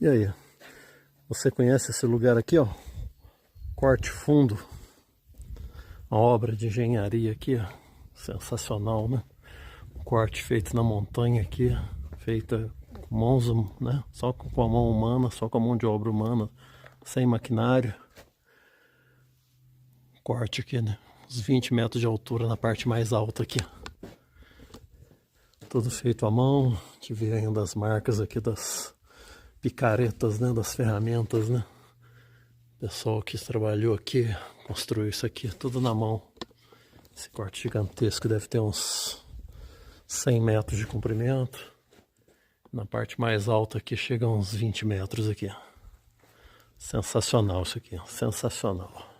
E aí, você conhece esse lugar aqui, ó? Corte Fundo. Uma obra de engenharia aqui, ó. Sensacional, né? Um corte feito na montanha aqui, feita com mãos, né? Só com a mão humana, só com a mão de obra humana, sem maquinário. Corte aqui, né? Uns 20 metros de altura na parte mais alta aqui. Tudo feito à mão. A gente vê ainda as marcas aqui das picaretas, né? Das ferramentas, né? O pessoal que trabalhou aqui construiu isso aqui tudo na mão. Esse corte gigantesco deve ter uns 100 metros de comprimento. Na parte mais alta aqui chega a uns 20 metros aqui. Sensacional isso aqui, sensacional.